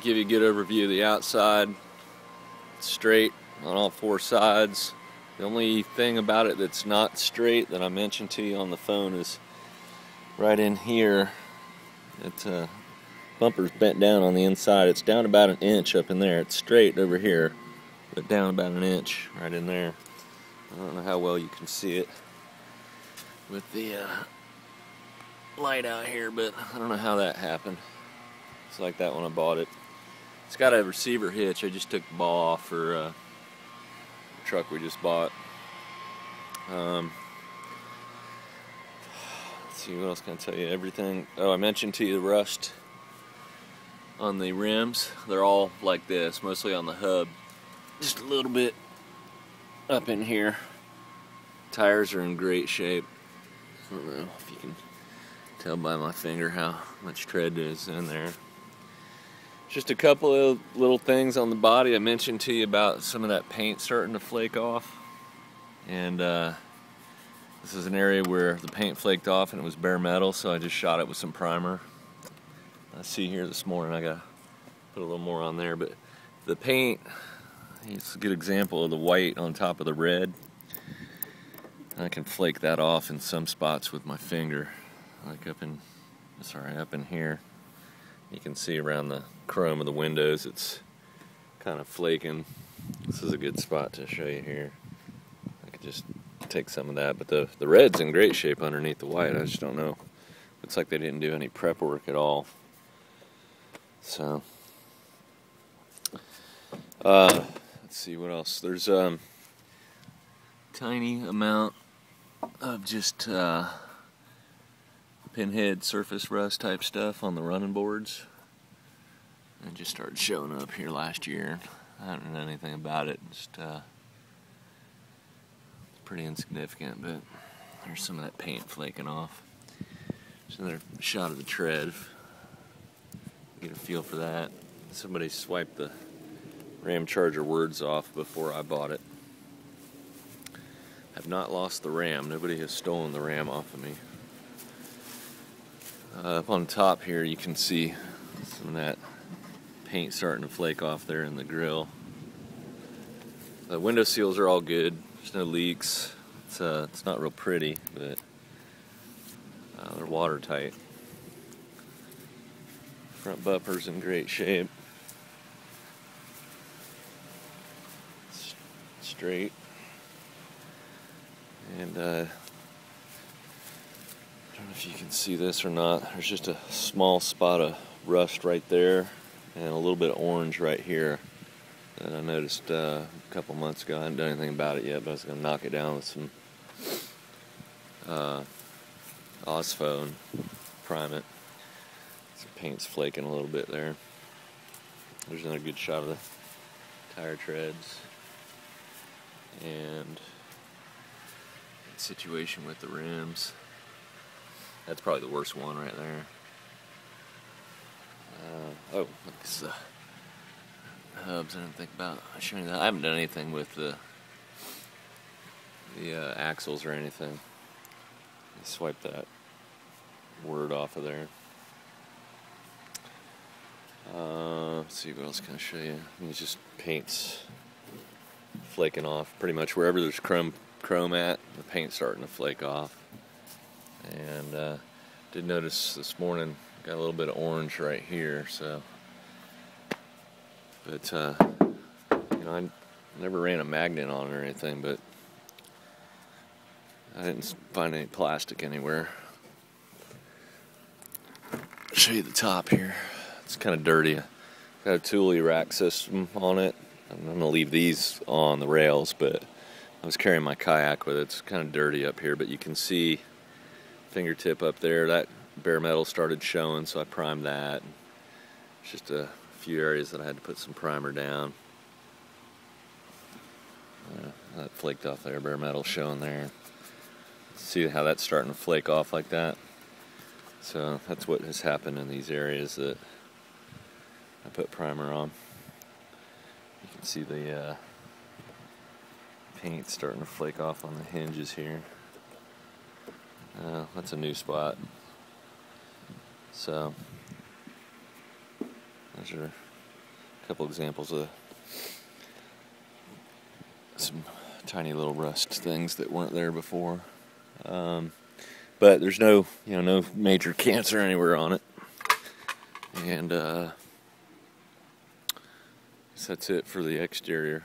give you a good overview of the outside. It's straight on all four sides. The only thing about it that's not straight that I mentioned to you on the phone is right in here. Bumper's bent down on the inside. It's down about an inch up in there. It's straight over here, but down about an inch right in there. I don't know how well you can see it with the light out here, but I don't know how that happened. It's like that when I bought it. It's got a receiver hitch. I just took the ball off for the truck we just bought. Let's see, what else can I tell you? Everything. Oh, I mentioned to you the rust on the rims. They're all like this, mostly on the hub. Just a little bit up in here. Tires are in great shape. I don't know if you can tell by my finger how much tread is in there. Just a couple of little things on the body. I mentioned to you about some of that paint starting to flake off. And this is an area where the paint flaked off and it was bare metal, so I just shot it with some primer. I see here this morning I gotta put a little more on there, but the paint, it's a good example of the white on top of the red. I can flake that off in some spots with my finger, like up in here. You can see around the chrome of the windows it's kind of flaking. This is a good spot to show you here. I could just take some of that, but the red's in great shape underneath the white. I just don't know. Looks like they didn't do any prep work at all. So, let's see what else. There's tiny amount of just pinhead surface rust type stuff on the running boards. It just started showing up here last year. I haven't done anything about it. Just it's pretty insignificant, but there's some of that paint flaking off. Just another shot of the tread. Get a feel for that. Somebody swiped the Ram Charger words off before I bought it. I've not lost the Ram. Nobody has stolen the Ram off of me. Up on top here you can see some of that paint starting to flake off there in the grill. The window seals are all good. There's no leaks. It's not real pretty, but they're watertight. Front bumper's in great shape. Straight. And I don't know if you can see this or not. There's just a small spot of rust right there and a little bit of orange right here that I noticed a couple months ago. I haven't done anything about it yet, but I was going to knock it down with some Ospo and prime it. Some paint's flaking a little bit there. There's another good shot of the tire treads. And situation with the rims. That's probably the worst one right there. Oh, it's the hubs. I didn't think about showing that. I haven't done anything with the axles or anything. Swipe that word off of there. Let's see, what else can I show you? I mean, it's just paint's flaking off. Pretty much wherever there's chrome at, the paint's starting to flake off. And did notice this morning got a little bit of orange right here. So, but you know, I never ran a magnet on it or anything, but I didn't find any plastic anywhere. I'll show you the top here. It's kind of dirty. Got a Thule rack system on it. I'm going to leave these on the rails, but I was carrying my kayak with it. It's kind of dirty up here, but you can see fingertip up there. That bare metal started showing, so I primed that. It's just a few areas that I had to put some primer down. That flaked off there, bare metal showing there. See how that's starting to flake off like that? So that's what has happened in these areas that I put primer on. You can see the paint starting to flake off on the hinges here. That's a new spot. So those are couple examples of some tiny little rust things that weren't there before. But there's no major cancer anywhere on it. And that's it for the exterior.